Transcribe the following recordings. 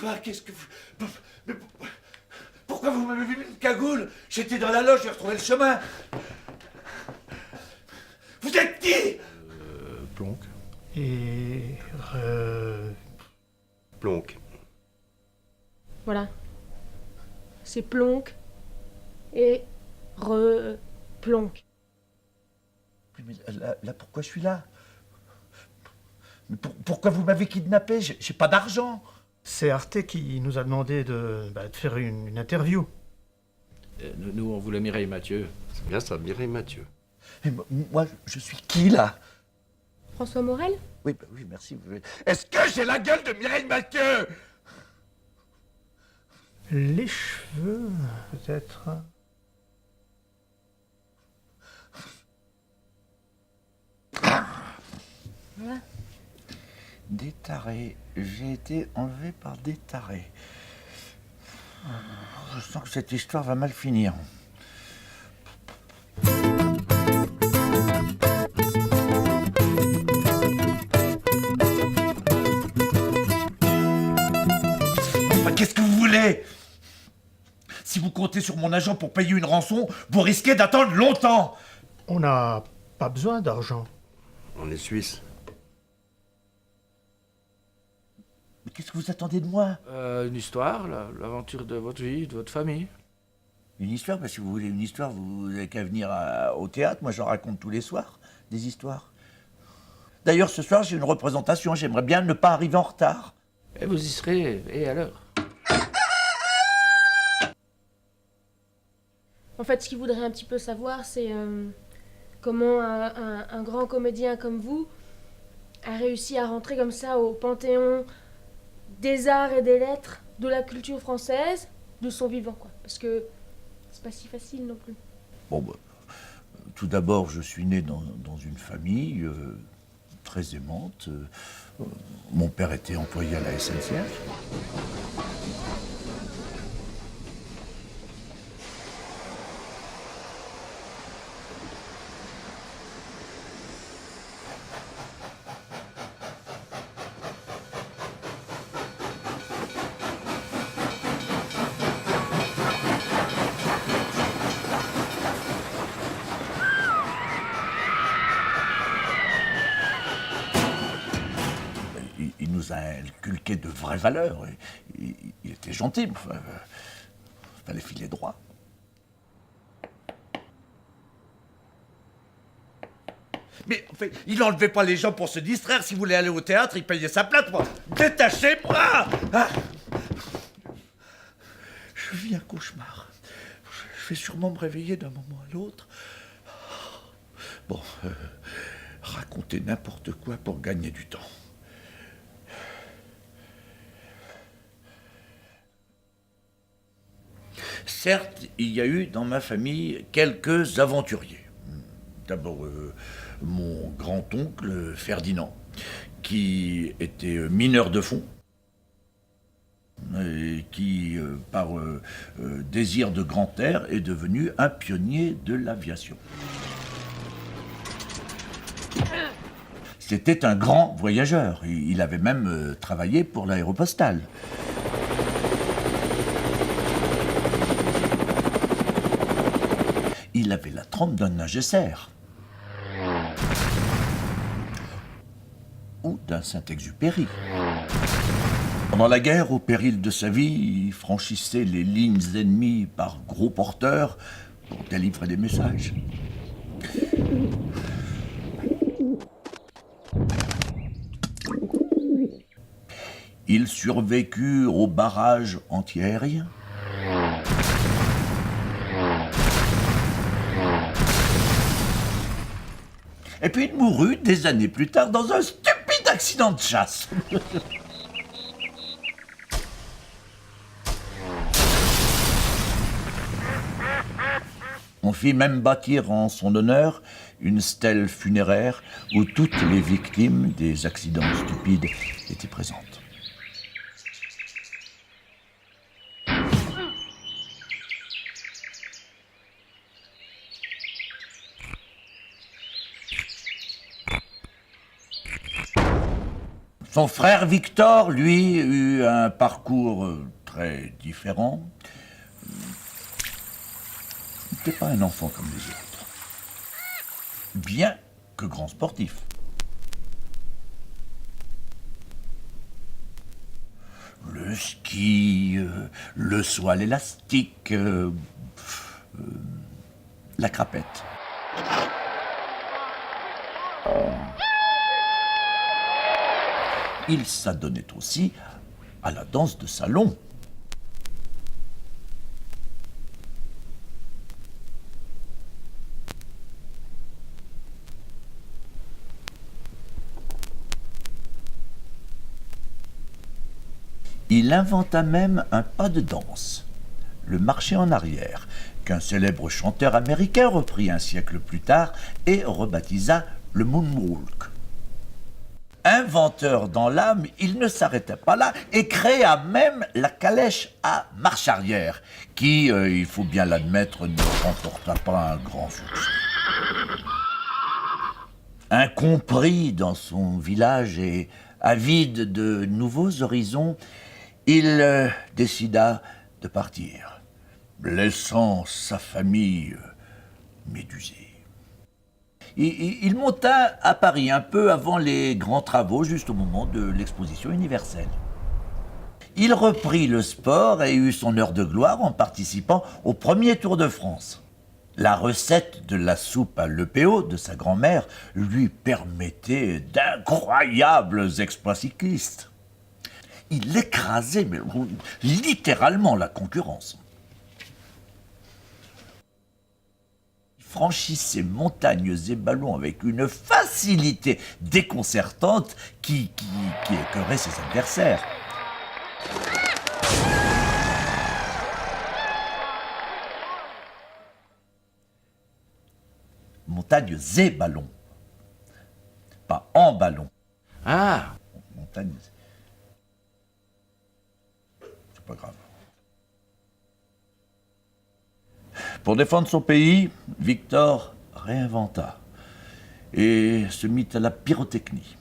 pas, qu'est-ce que vous... Mais pourquoi vous m'avez mis une cagoule? J'étais dans la loge, j'ai retrouvé le chemin. Vous êtes qui? Plonk. Et... Plonk. Voilà. C'est Plonk et Plonk. Mais là, pourquoi je suis là? Mais pourquoi vous m'avez kidnappé? J'ai pas d'argent. C'est Arte qui nous a demandé de faire une interview. Nous, on voulait Mireille Mathieu. C'est bien ça, Mireille Mathieu. Mais moi, je suis qui, là? François Morel? Oui, oui, merci. Est-ce que j'ai la gueule de Mireille Mathieu? Les cheveux, peut-être. Voilà. Des tarés. J'ai été enlevé par des tarés. Je sens que cette histoire va mal finir. Enfin, qu'est-ce que vous voulez? Si vous comptez sur mon agent pour payer une rançon, vous risquez d'attendre longtemps. On n'a pas besoin d'argent. On est suisse. Mais qu'est-ce que vous attendez de moi? Une histoire, l'aventure de votre vie, de votre famille. Une histoire? Si vous voulez une histoire, vous n'avez qu'à venir au théâtre. Moi, j'en raconte tous les soirs, des histoires. D'ailleurs, ce soir, j'ai une représentation. J'aimerais bien ne pas arriver en retard. Et vous y serez, et à l'heure. En fait, ce qu'il voudrait un petit peu savoir, c'est comment un grand comédien comme vous a réussi à rentrer comme ça au panthéon des arts et des lettres, de la culture française, de son vivant, quoi. Parce que c'est pas si facile non plus. Bon, tout d'abord, je suis né dans une famille très aimante. Mon père était employé à la SNCF. Il nous a inculqué de vraies valeurs. Il était gentil, mais enfin, fallait filer droit. Mais en fait, il n'enlevait pas les gens pour se distraire. S'il voulait aller au théâtre, il payait sa place. Moi, détachez-moi! Ah, je vis un cauchemar. Je vais sûrement me réveiller d'un moment à l'autre. Bon, raconter n'importe quoi pour gagner du temps. Certes, il y a eu dans ma famille quelques aventuriers. D'abord, mon grand-oncle Ferdinand, qui était mineur de fond, et qui, par désir de grand air, est devenu un pionnier de l'aviation. C'était un grand voyageur. Il avait même travaillé pour l'Aéropostale. Il avait la trempe d'un Nungesser. Ou d'un Saint-Exupéry. Pendant la guerre, au péril de sa vie, il franchissait les lignes ennemies par gros porteurs pour délivrer des messages. Il survécut au barrage antiaérien. Et puis il mourut des années plus tard dans un stupide accident de chasse. On fit même bâtir en son honneur une stèle funéraire où toutes les victimes des accidents stupides étaient présentes. Son frère Victor, lui, eut un parcours très différent. Il n'était pas un enfant comme les autres, bien que grand sportif. Le ski, le saut à l'élastique, la crapette. Il s'adonnait aussi à la danse de salon. Il inventa même un pas de danse, le marché en arrière, qu'un célèbre chanteur américain reprit un siècle plus tard et rebaptisa le moonwalk. Inventeur dans l'âme, il ne s'arrêta pas là et créa même la calèche à marche arrière, qui, il faut bien l'admettre, ne remporta pas un grand succès. Incompris dans son village et avide de nouveaux horizons, il décida de partir, laissant sa famille médusée. Il monta à Paris un peu avant les grands travaux, juste au moment de l'exposition universelle. Il reprit le sport et eut son heure de gloire en participant au premier Tour de France. La recette de la soupe à l'EPO de sa grand-mère lui permettait d'incroyables exploits cyclistes. Il écrasait mais, littéralement la concurrence. Il franchissait montagnes et ballons avec une facilité déconcertante qui écœurait ses adversaires. Montagnes et ballons, pas en ballon. Ah, Montagnes. C'est pas grave. Pour défendre son pays, Victor réinventa et se mit à la pyrotechnie.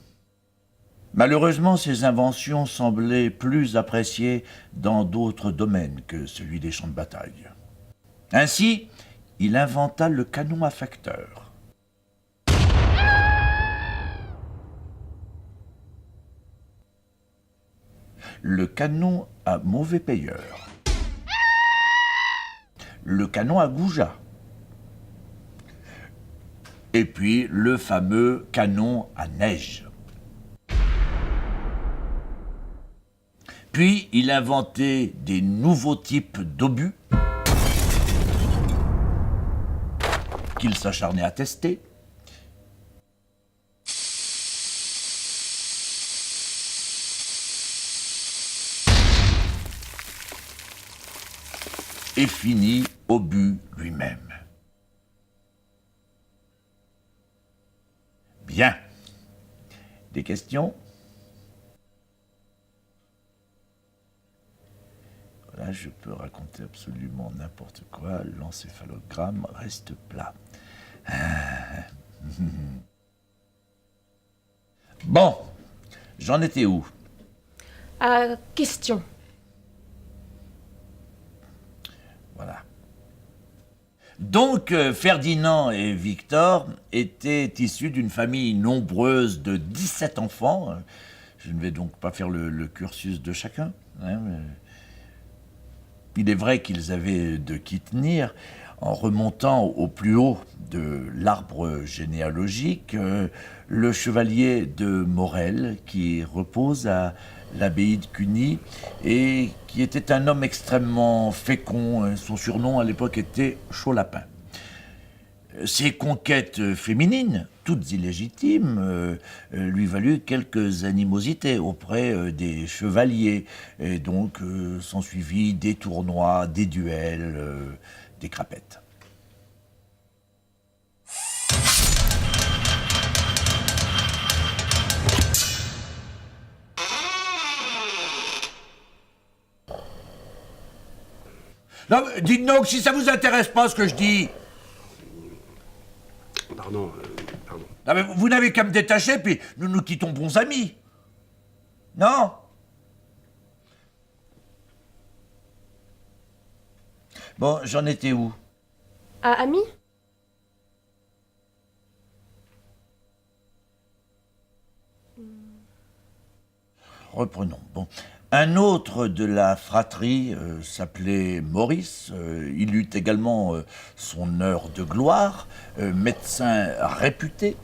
Malheureusement, ses inventions semblaient plus appréciées dans d'autres domaines que celui des champs de bataille. Ainsi, il inventa le canon à facteur. Le canon à mauvais payeur. Le canon à goujat. Et puis le fameux canon à neige. Puis il inventait des nouveaux types d'obus qu'il s'acharnait à tester. Et finit au but lui-même. Bien. Des questions? Voilà, je peux raconter absolument n'importe quoi. L'encéphalogramme reste plat. Bon, j'en étais où? Question. Voilà. Donc, Ferdinand et Victor étaient issus d'une famille nombreuse de 17 enfants. Je ne vais donc pas faire le cursus de chacun. Hein, mais... Il est vrai qu'ils avaient de qui tenir. En remontant au plus haut de l'arbre généalogique, le chevalier de Morel, qui repose à l'abbaye de Cluny, et qui était un homme extrêmement fécond. Son surnom à l'époque était Chaud-Lapin. Ses conquêtes féminines, toutes illégitimes, lui valut quelques animosités auprès des chevaliers. Et donc s'ensuivit des tournois, des duels, des crapettes. Non, dites donc si ça vous intéresse pas ce que je dis. Pardon. Non, mais vous n'avez qu'à me détacher, puis nous nous quittons bons amis. Non. Bon, j'en étais où? À Ami? Reprenons. Bon. Un autre de la fratrie s'appelait Maurice. Il eut également son heure de gloire. Médecin réputé,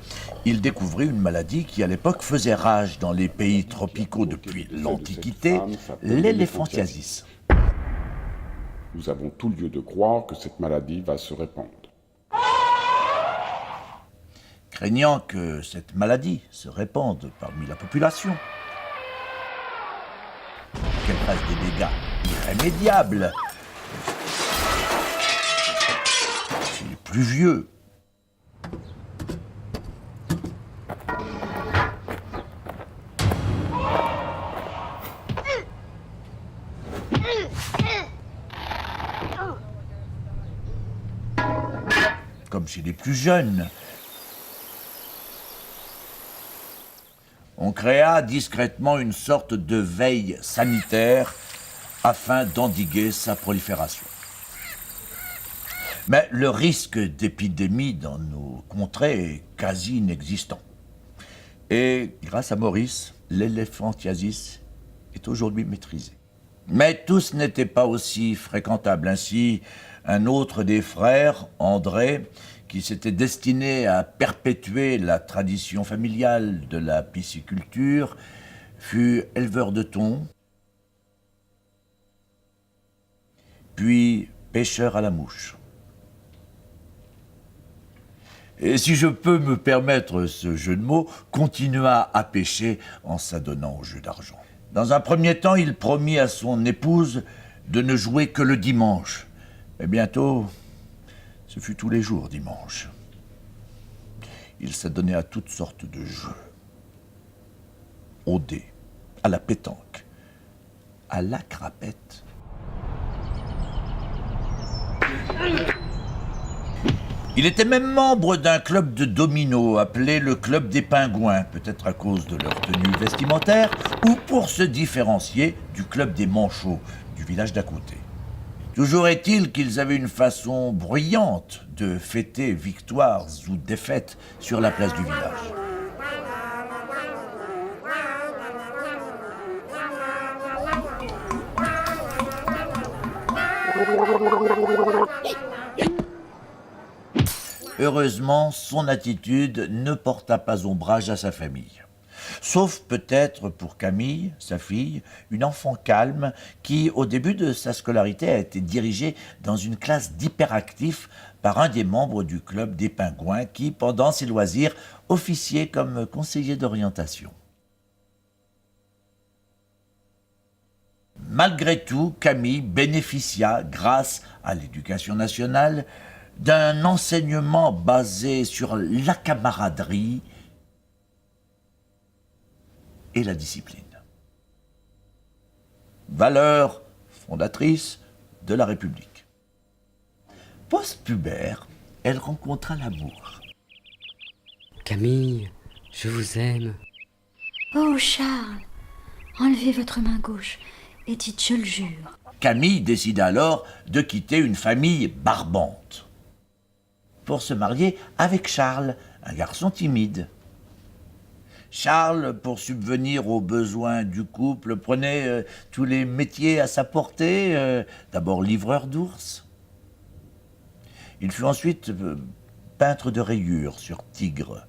il découvrit une maladie qui à l'époque faisait rage dans les pays tropicaux depuis l'Antiquité, l'éléphantiasis. Nous avons tout lieu de croire que cette maladie va se répandre. Craignant que cette maladie se répande parmi la population, qu'elle fasse des dégâts irrémédiables chez les plus vieux, comme chez les plus jeunes. On créa discrètement une sorte de veille sanitaire afin d'endiguer sa prolifération. Mais le risque d'épidémie dans nos contrées est quasi inexistant. Et grâce à Maurice, l'éléphantiasis est aujourd'hui maîtrisée. Mais tous n'étaient pas aussi fréquentables. Ainsi, un autre des frères, André, qui s'était destiné à perpétuer la tradition familiale de la pisciculture, fut éleveur de thon, puis pêcheur à la mouche. Et si je peux me permettre ce jeu de mots, continua à pêcher en s'adonnant au jeu d'argent. Dans un premier temps, il promit à son épouse de ne jouer que le dimanche. Mais bientôt, ce fut tous les jours dimanche. Il s'adonnait à toutes sortes de jeux. Au dé, à la pétanque, à la crapette. Il était même membre d'un club de domino appelé le Club des Pingouins, peut-être à cause de leur tenue vestimentaire, ou pour se différencier du Club des Manchots, du village d'à côté. Toujours est-il qu'ils avaient une façon bruyante de fêter victoires ou défaites sur la place du village. Heureusement, son attitude ne porta pas ombrage à sa famille. Sauf peut-être pour Camille, sa fille, une enfant calme qui, au début de sa scolarité, a été dirigée dans une classe d'hyperactifs par un des membres du club des Pingouins qui, pendant ses loisirs, officiait comme conseiller d'orientation. Malgré tout, Camille bénéficia, grâce à l'éducation nationale, d'un enseignement basé sur la camaraderie et la discipline. Valeurs fondatrices de la République. Post-pubère, elle rencontra l'amour. Camille, je vous aime. Oh, Charles, enlevez votre main gauche et dites « je le jure ». Camille décida alors de quitter une famille barbante pour se marier avec Charles, un garçon timide. Charles, pour subvenir aux besoins du couple, prenait tous les métiers à sa portée. D'abord livreur d'ours. Il fut ensuite peintre de rayures sur tigre.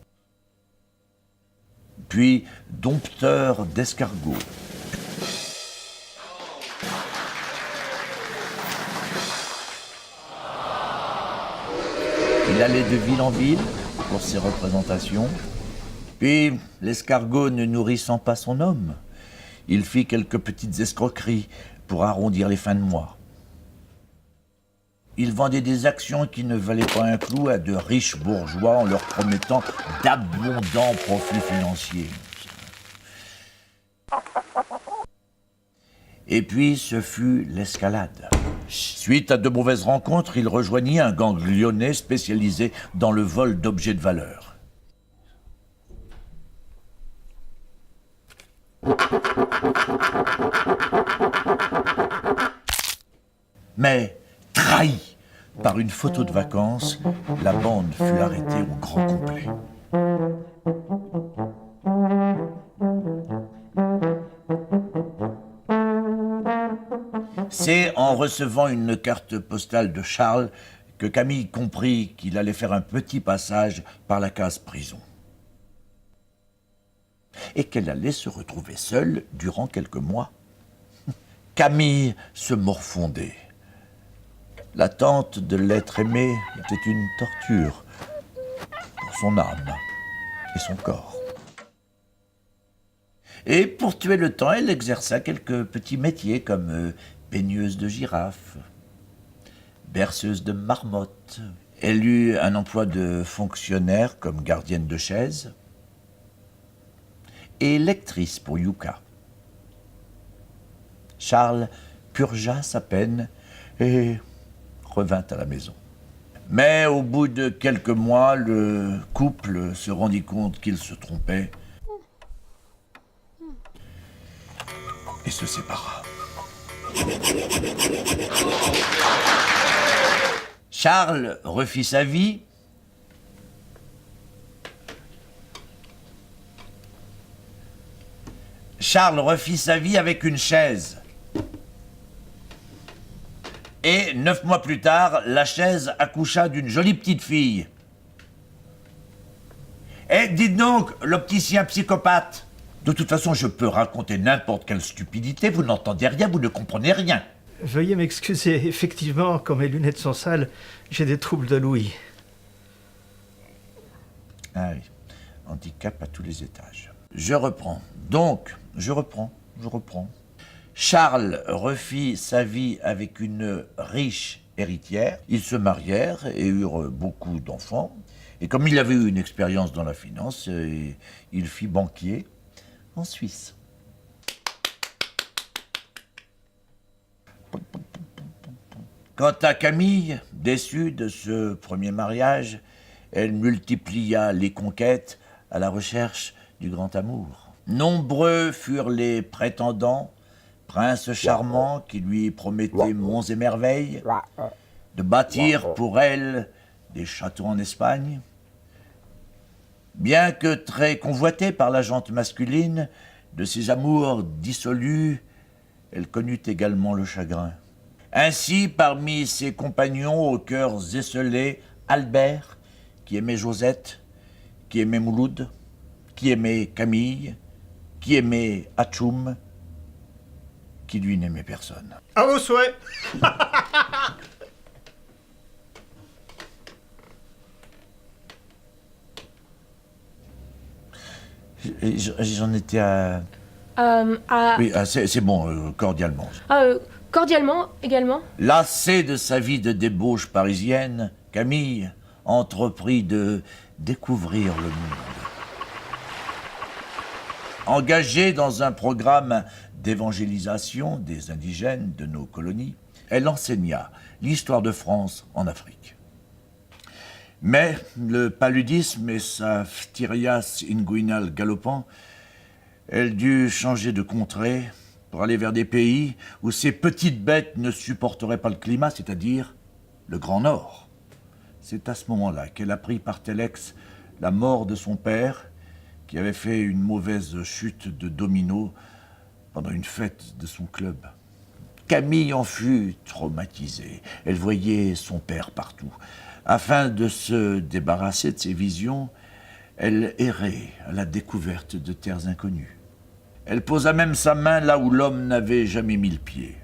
Puis dompteur d'escargots. Il allait de ville en ville pour ses représentations. Puis, l'escargot ne nourrissant pas son homme, il fit quelques petites escroqueries pour arrondir les fins de mois. Il vendait des actions qui ne valaient pas un clou à de riches bourgeois en leur promettant d'abondants profits financiers. Et puis, ce fut l'escalade. Suite à de mauvaises rencontres, il rejoignit un gang lyonnais spécialisé dans le vol d'objets de valeur. Mais, trahi par une photo de vacances, la bande fut arrêtée au grand complet. C'est en recevant une carte postale de Charles que Camille comprit qu'il allait faire un petit passage par la case prison. Et qu'elle allait se retrouver seule durant quelques mois. Camille se morfondait. L'attente de l'être aimé était une torture pour son âme et son corps. Et pour tuer le temps, elle exerça quelques petits métiers comme peigneuse de girafes, berceuse de marmottes. Elle eut un emploi de fonctionnaire comme gardienne de chaise et lectrice pour Yuka. Charles purgea sa peine et revint à la maison. Mais au bout de quelques mois, le couple se rendit compte qu'il se trompait et se sépara. Charles refit sa vie. Charles refit sa vie avec une chaise. Et 9 mois plus tard, la chaise accoucha d'une jolie petite fille. Eh, dites donc, l'opticien psychopathe, de toute façon, je peux raconter n'importe quelle stupidité, vous n'entendez rien, vous ne comprenez rien. Veuillez m'excuser, effectivement, quand mes lunettes sont sales, j'ai des troubles de l'ouïe. Ah oui, handicap à tous les étages. Je reprends. Donc, je reprends. Charles refit sa vie avec une riche héritière. Ils se marièrent et eurent beaucoup d'enfants. Et comme il avait eu une expérience dans la finance, il fit banquier en Suisse. Quant à Camille, déçue de ce premier mariage, elle multiplia les conquêtes à la recherche du grand amour. Nombreux furent les prétendants, princes charmants qui lui promettaient monts et merveilles, de bâtir pour elle des châteaux en Espagne. Bien que très convoitée par la gente masculine, de ses amours dissolus, elle connut également le chagrin. Ainsi, parmi ses compagnons aux cœurs esselés, Albert, qui aimait Josette, qui aimait Mouloud, qui aimait Camille, qui aimait Atchoum, qui lui n'aimait personne. À vos souhaits. J'en étais à... Oui, c'est bon, cordialement. Cordialement, également. Lassée de sa vie de débauche parisienne, Camille entreprit de découvrir le monde. Engagée dans un programme d'évangélisation des indigènes de nos colonies, elle enseigna l'histoire de France en Afrique. Mais le paludisme et sa phthirias inguinale galopant, elle dut changer de contrée pour aller vers des pays où ces petites bêtes ne supporteraient pas le climat, c'est-à-dire le Grand Nord. C'est à ce moment-là qu'elle apprit par téléx la mort de son père, qui avait fait une mauvaise chute de domino pendant une fête de son club. Camille en fut traumatisée. Elle voyait son père partout. Afin de se débarrasser de ses visions, elle errait à la découverte de terres inconnues. Elle posa même sa main là où l'homme n'avait jamais mis le pied.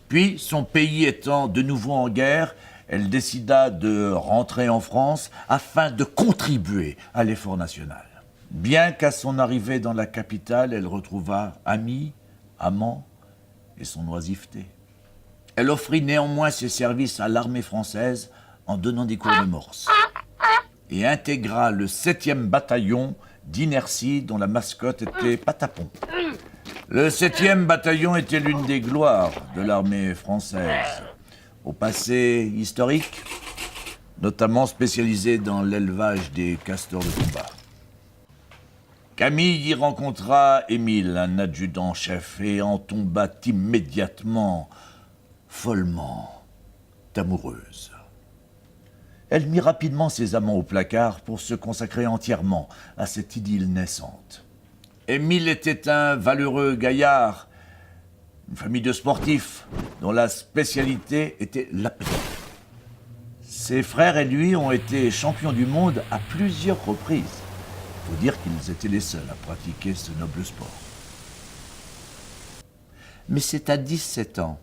Puis, son pays étant de nouveau en guerre, elle décida de rentrer en France afin de contribuer à l'effort national. Bien qu'à son arrivée dans la capitale, elle retrouva amis, amants et son oisiveté. Elle offrit néanmoins ses services à l'armée française en donnant des cours de morse et intégra le 7e bataillon d'inertie dont la mascotte était Patapon. Le 7e bataillon était l'une des gloires de l'armée française, au passé historique, notamment spécialisé dans l'élevage des castors de combat. Camille y rencontra Émile, un adjudant-chef, et en tomba immédiatement, follement amoureuse. Elle mit rapidement ses amants au placard pour se consacrer entièrement à cette idylle naissante. Émile était un valeureux gaillard, une famille de sportifs dont la spécialité était l'apnée. Ses frères et lui ont été champions du monde à plusieurs reprises. Il faut dire qu'ils étaient les seuls à pratiquer ce noble sport. Mais c'est à 17 ans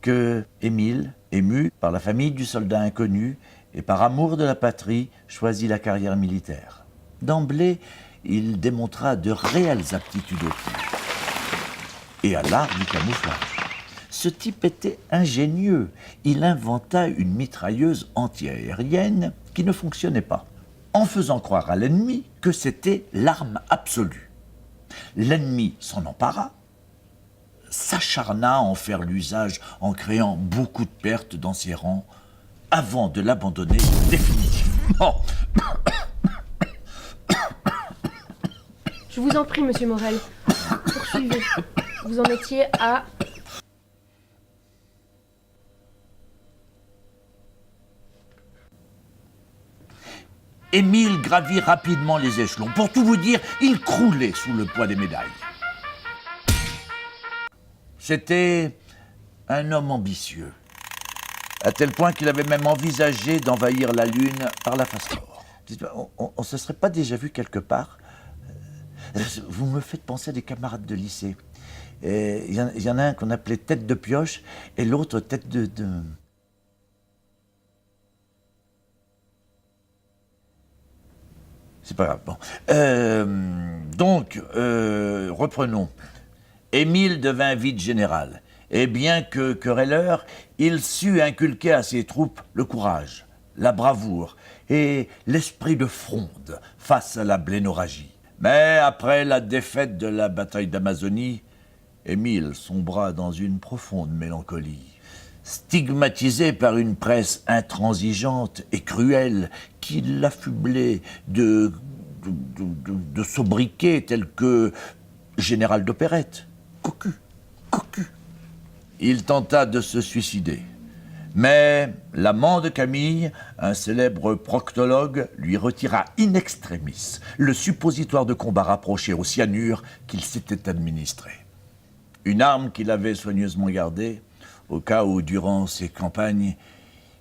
que Émile, ému par la famille du soldat inconnu et par amour de la patrie, choisit la carrière militaire. D'emblée, il démontra de réelles aptitudes au tir et à l'art du camouflage. Ce type était ingénieux. Il inventa une mitrailleuse anti-aérienne qui ne fonctionnait pas, en faisant croire à l'ennemi que c'était l'arme absolue. L'ennemi s'en empara, s'acharna à en faire l'usage en créant beaucoup de pertes dans ses rangs, avant de l'abandonner définitivement. Je vous en prie, monsieur Morel. Poursuivez. Vous en étiez à... Émile gravit rapidement les échelons. Pour tout vous dire, il croulait sous le poids des médailles. C'était un homme ambitieux, à tel point qu'il avait même envisagé d'envahir la Lune par la face nord. Dites-moi, on ne se serait pas déjà vu quelque part? Vous me faites penser à des camarades de lycée. Il y en a un qu'on appelait tête de pioche et l'autre tête de... C'est pas grave. Bon. Reprenons. Émile devint vite général. Et bien que querelleur, il sut inculquer à ses troupes le courage, la bravoure et l'esprit de fronde face à la blénorragie. Mais après la défaite de la bataille d'Amazonie, Émile sombra dans une profonde mélancolie. Stigmatisé par une presse intransigeante et cruelle qui l'affublait de sobriquets tels que général d'opérette, cocu. Il tenta de se suicider. Mais l'amant de Camille, un célèbre proctologue, lui retira in extremis le suppositoire de combat rapproché au cyanure qu'il s'était administré. Une arme qu'il avait soigneusement gardée, au cas où, durant ses campagnes,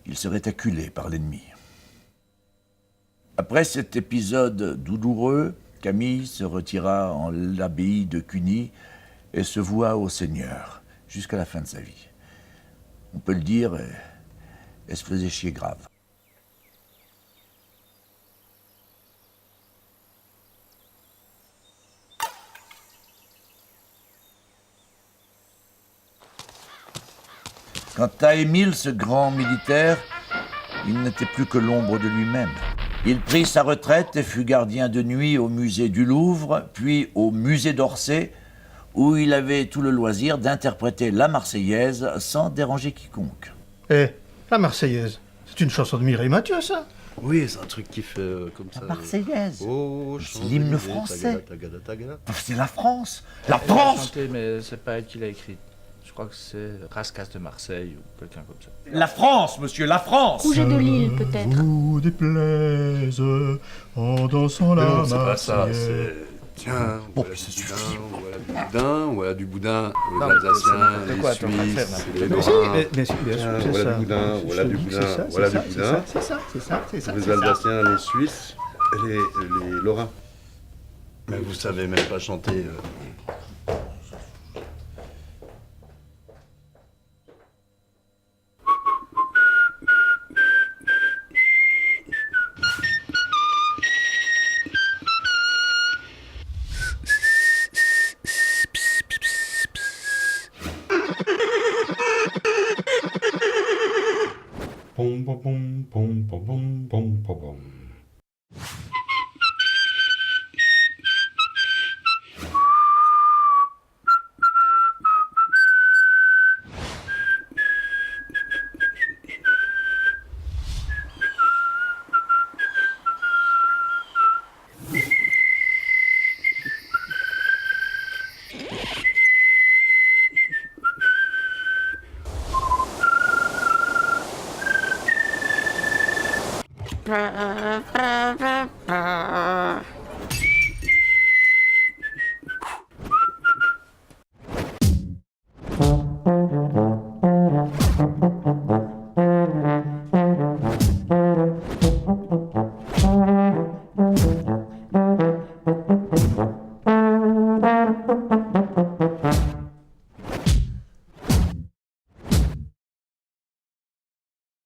il serait acculé par l'ennemi. Après cet épisode douloureux, Camille se retira en l'abbaye de Cluny et se voua au Seigneur jusqu'à la fin de sa vie. On peut le dire, elle se faisait chier grave. Quant à Émile, ce grand militaire, il n'était plus que l'ombre de lui-même. Il prit sa retraite et fut gardien de nuit au musée du Louvre, puis au musée d'Orsay, où il avait tout le loisir d'interpréter la Marseillaise sans déranger quiconque. La Marseillaise, c'est une chanson de Mireille Mathieu, ça? Oui, c'est un truc qui fait comme ça. La Marseillaise, Oh, c'est l'hymne français. Tagada. C'est la France. La Elle a France. chanté, mais c'est pas elle qui l'a écrit. Je crois que c'est Rascasse de Marseille ou quelqu'un comme ça. La France, monsieur, la France. Rouget de Lille, peut-être. Vous déplaise en dansant la Non, c'est pas ça, Marseillaise. c'est... Tiens, Bon, voilà ça du suffit. voilà du boudin, Non, les mais Alsaciens, c'est les quoi, t'es en train de faire, Suisses, là? les Mais si, Lorrains. bien sûr, Tiens, c'est voilà ça. du boudin, Je voilà te du dis que boudin, c'est ça, voilà c'est du ça, boudin. c'est ça. Les Alsaciens, les Suisses, et les Lorrains. Mais vous savez même pas chanter. Pom pom pom pom pom pom pom pom pom.